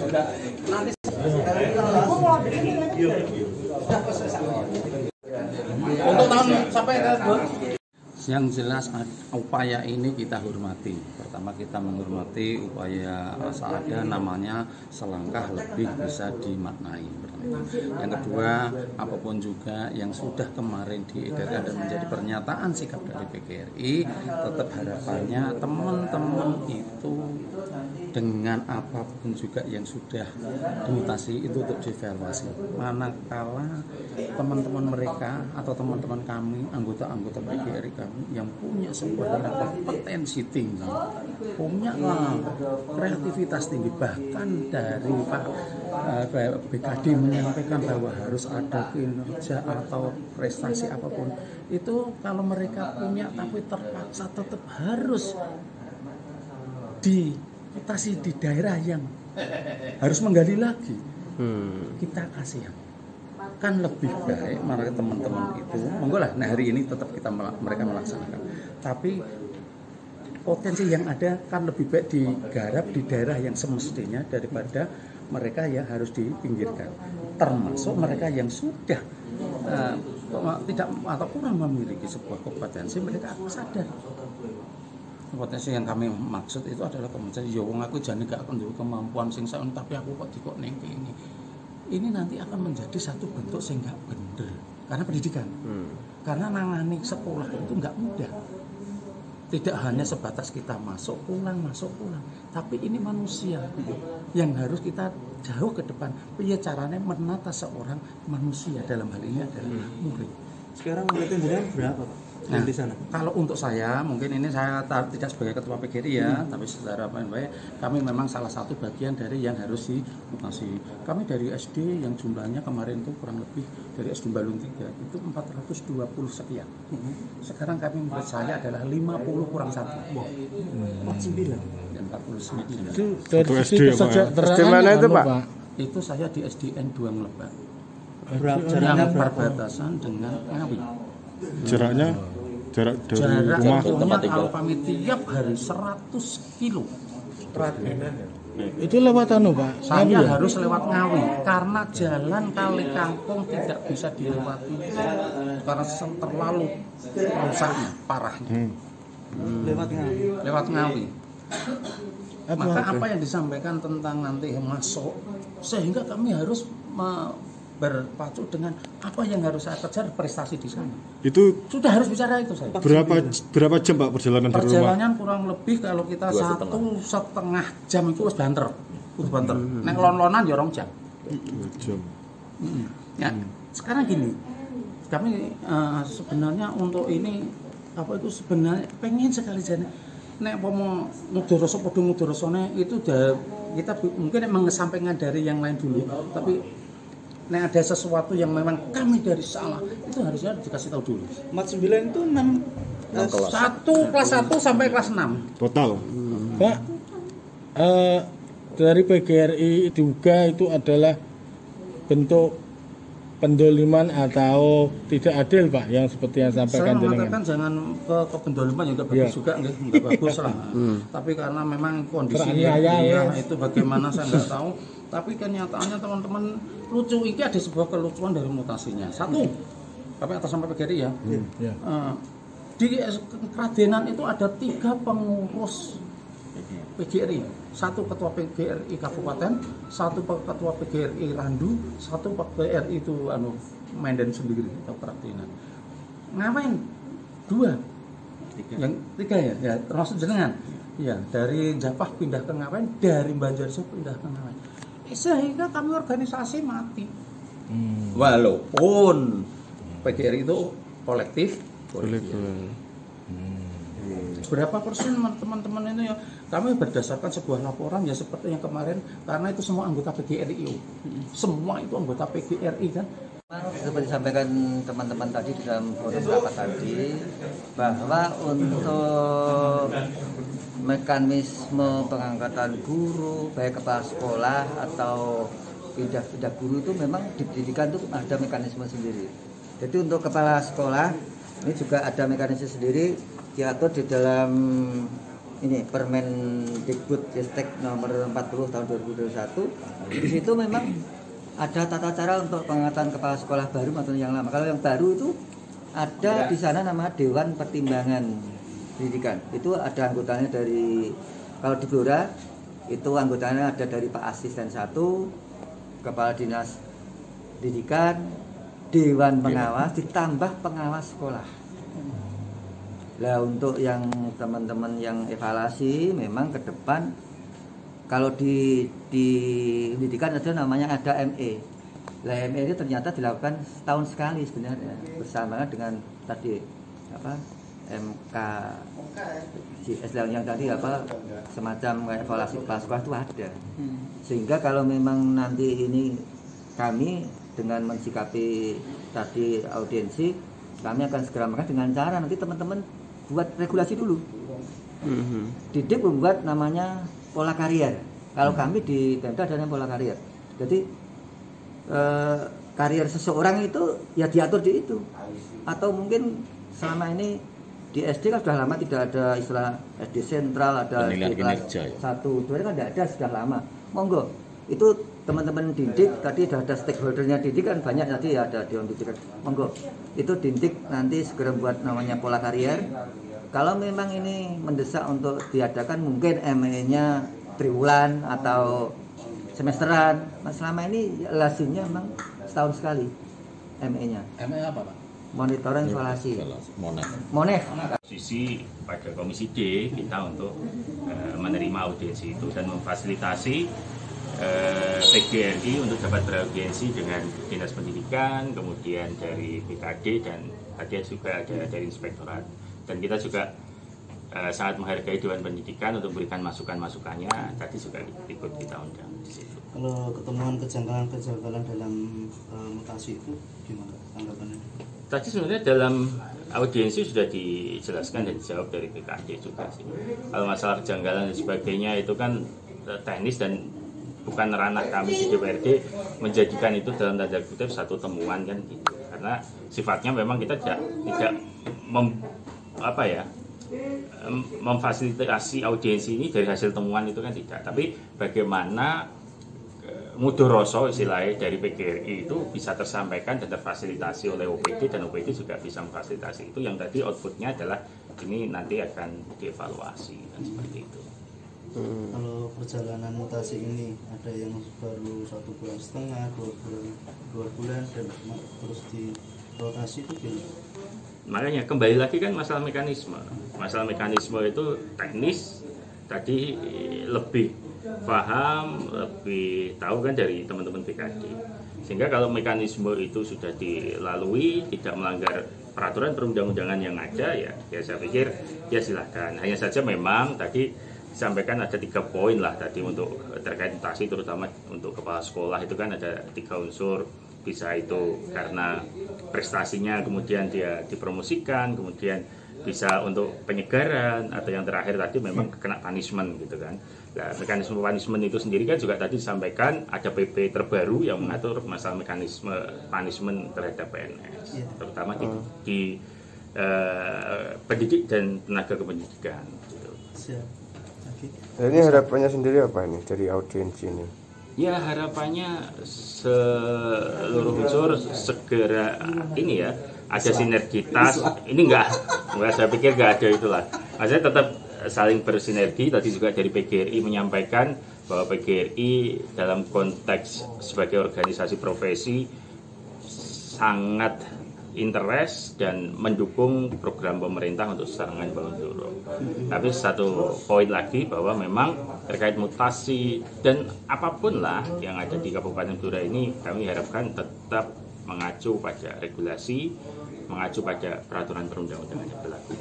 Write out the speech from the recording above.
Nanti untuk tahun sampai yang jelas upaya ini kita hormati. Pertama kita menghormati upaya ada namanya selangkah lebih bisa dimaknai. Yang kedua, apapun juga yang sudah kemarin diedarkan dan menjadi pernyataan sikap dari PGRI, tetap harapannya teman-teman itu dengan apapun juga yang sudah dimutasi itu untuk dievaluasi. Manakala teman-teman mereka atau teman-teman kami, anggota-anggota PGRI kami yang punya sebuah kompetensi tinggi, punya kreativitas tinggi, bahkan dari Pak BKD menyampaikan bahwa harus ada kinerja atau prestasi apapun itu, kalau mereka punya tapi terpaksa tetap harus dimutasi di daerah yang harus menggali lagi, kita kasihan. Kan lebih baik mereka teman-teman itu monggo lah, nah hari ini tetap mereka melaksanakan, tapi potensi yang ada kan lebih baik digarap di daerah yang semestinya daripada mereka yang harus dipinggirkan, termasuk mereka yang sudah tidak atau kurang memiliki sebuah kompetensi. Mereka sadar kompetensi yang kami maksud itu adalah kompetensi ya wong aku jane gak duwe kemampuan sing sak, tapi aku kok dikok ning kene. Ini nanti akan menjadi satu bentuk sing gak bener karena pendidikan. Karena nangani sekolah itu nggak mudah. Tidak hanya sebatas kita masuk pulang, tapi ini manusia yang harus kita jauh ke depan. Piye caranya menata seorang manusia, dalam hal ini adalah murid. Sekarang muridnya jenengan berapa, Pak? Nah, di sana. Kalau untuk saya, mungkin ini saya tidak sebagai ketua PGRI ya, tapi secara baik kami memang salah satu bagian dari yang harus dimutasi. Kami dari SD yang jumlahnya kemarin itu kurang lebih dari SD Balung 3 itu 420 sekian. Sekarang kami menurut saya adalah 50 kurang 1. 49 dan 49. Itu dari SD saja. SD mana itu, Pak? Itu saya di SDN 2 Ngelebak. Jaraknya Yang berapa? perbatasan dengan Ngawi. Jarak dari rumah Jarak kalau kami tiap hari 100 kilo. Itu lewat Pak. Saya harus lewat Ngawi karena jalan kali kampung tidak bisa dilewati karena terlalu rusaknya, parahnya. Lewat Ngawi. Maka apa yang disampaikan tentang nanti masuk, sehingga kami harus berpacu dengan apa yang harus saya kejar prestasi di sana. Itu sudah harus bicara itu saya. Berapa jam Pak perjalanan dari rumah? Perjalanan kurang lebih kalau kita 1,5 jam itu harus banter. Nek lon-lonan ya 2 jam. 2 jam. Ya, sekarang gini. Kami sebenarnya untuk ini apa itu sebenarnya pengen sekali jane nek pomo mudoroso padha mudorosone itu kita mungkin mengesampingkan dari yang lain dulu, tapi nah ada sesuatu yang memang kami dari salah itu harusnya dikasih tahu dulu. 49 itu 6 kelas 1 sampai kelas 6 total. Pak, dari PGRI juga itu adalah bentuk pendoliman atau tidak adil, Pak, yang seperti yang sampaikan jenengan. Saya mengatakan jangan ke pendoliman juga bagus juga, nggak bagus lah. Tapi karena memang kondisi itu bagaimana saya nggak tahu. Tapi kenyataannya teman-teman lucu, ini ada sebuah kelucuan dari mutasinya. Satu, tapi atas sampai PGRI ya. Di Kradenan itu ada 3 pengurus PGRI. 1 ketua PGRI Kabupaten, 1 ketua PGRI Randu, 1 PGRI itu Medan sendiri atau Kradenan. Ngapain? 2. Yang 3 ya, termasuk jenengan. Ya, dari Japah pindah ke Ngawen, dari Banjarmasin pindah ke Ngawen. Sehingga kami organisasi mati. Walaupun PGRI itu kolektif. Berapa persen teman-teman itu ya kami berdasarkan sebuah laporan ya seperti yang kemarin, karena itu semua anggota PGRI. Semua itu anggota PGRI kan. Seperti disampaikan teman-teman tadi di dalam forum rapat tadi, bahwa untuk mekanisme pengangkatan guru baik kepala sekolah atau pindah guru itu memang di pendidikan itu ada mekanisme sendiri. Jadi untuk kepala sekolah ini juga ada mekanisme sendiri, diatur di dalam ini Permendikbud Ristek nomor 40 tahun 2021. Di situ memang ada tata cara untuk pengangkatan kepala sekolah baru maupun yang lama. Kalau yang baru itu ada di sana nama Dewan Pertimbangan Pendidikan. Itu ada anggotanya dari, kalau di Blora itu anggotanya ada dari Pak Asisten 1, Kepala Dinas Pendidikan, Dewan Pengawas, ditambah pengawas sekolah. Nah, untuk yang teman-teman yang evaluasi memang ke depan kalau di pendidikan ada namanya ada ME. Nah, ME ini ternyata dilakukan setahun sekali sebenarnya bersama dengan tadi apa MK yang tadi apa semacam evaluasi kepala sekolah itu ada. Sehingga kalau memang nanti ini kami dengan mensikapi tadi audiensi, kami akan segera makan dengan cara nanti teman-teman buat regulasi dulu. Didik membuat namanya pola karier. Kalau kami di Pemda ada namanya pola karier. Jadi karier seseorang itu ya diatur di itu. Atau mungkin selama ini di SD kan sudah lama tidak ada istilah SD sentral, ada penilaian kinerja ya. 1, 2 kan tidak ada, sudah lama. Monggo. Itu teman-teman didik tadi sudah ada stakeholdernya didik kan banyak, nanti ada Dewan Pendidikan. Monggo. Itu didik nanti segera buat namanya pola karier. Kalau memang ini mendesak untuk diadakan mungkin ME-nya triwulan atau semesteran. Nah, selama ini lazimnya memang setahun sekali ME-nya. ME apa Pak? Monitoring evaluasi. Monef. Sisi pada Komisi D kita untuk menerima audiensi itu dan memfasilitasi PGRI untuk dapat beraudiensi dengan Dinas Pendidikan, kemudian dari BKD dan tadi juga ada dari Inspektorat. Dan kita juga sangat menghargai Dewan Pendidikan untuk memberikan masukan-masukannya. Tadi juga ikut kita undang di situ. Kalau ketemuan kejanggalan dalam mutasi itu gimana tanggapannya? Tadi sebenarnya dalam audiensi sudah dijelaskan dan dijawab dari BKD juga sih. Kalau masalah kejanggalan dan sebagainya itu kan teknis dan bukan ranah kami di DPRD menjadikan itu dalam tanda kutip satu temuan kan gitu. Karena sifatnya memang kita tidak memfasilitasi audiensi ini dari hasil temuan itu kan tidak. Tapi bagaimana mudoroso istilahnya dari PGRI itu bisa tersampaikan dan terfasilitasi oleh OPD dan OPD juga bisa memfasilitasi itu, yang tadi outputnya adalah ini nanti akan dievaluasi dan seperti itu. Kalau perjalanan mutasi ini ada yang baru 1,5 bulan, 2 bulan dan terus di rotasi itu gimana? Makanya kembali lagi kan masalah mekanisme. Masalah mekanisme itu teknis, tadi lebih paham, lebih tahu kan dari teman-teman BKD. Sehingga kalau mekanisme itu sudah dilalui, tidak melanggar peraturan perundang-undangan yang ada, ya saya pikir ya silahkan. Hanya saja memang tadi disampaikan ada 3 poin lah tadi untuk terkait mutasi, terutama untuk kepala sekolah itu kan ada 3 unsur. Bisa itu karena prestasinya kemudian dia dipromosikan, kemudian bisa untuk penyegaran, atau yang terakhir tadi memang kena punishment gitu kan. Nah, mekanisme punishment itu sendiri kan juga tadi disampaikan ada PP terbaru yang mengatur masalah mekanisme punishment terhadap PNS, terutama di pendidik dan tenaga kependidikan gitu. Ini harapannya sendiri apa ini dari audiensi ini? Ya harapannya seluruh unsur segera ini ya ada sinergitas. Ini enggak saya pikir enggak ada itulah. Maksudnya tetap saling bersinergi. Tadi juga dari PGRI menyampaikan bahwa PGRI dalam konteks sebagai organisasi profesi sangat interest dan mendukung program pemerintah untuk serangan bangun dorong. Tapi satu poin lagi bahwa memang terkait mutasi dan apapun lah yang ada di Kabupaten Blora ini, kami harapkan tetap mengacu pada regulasi, mengacu pada peraturan perundang-undangan yang berlaku.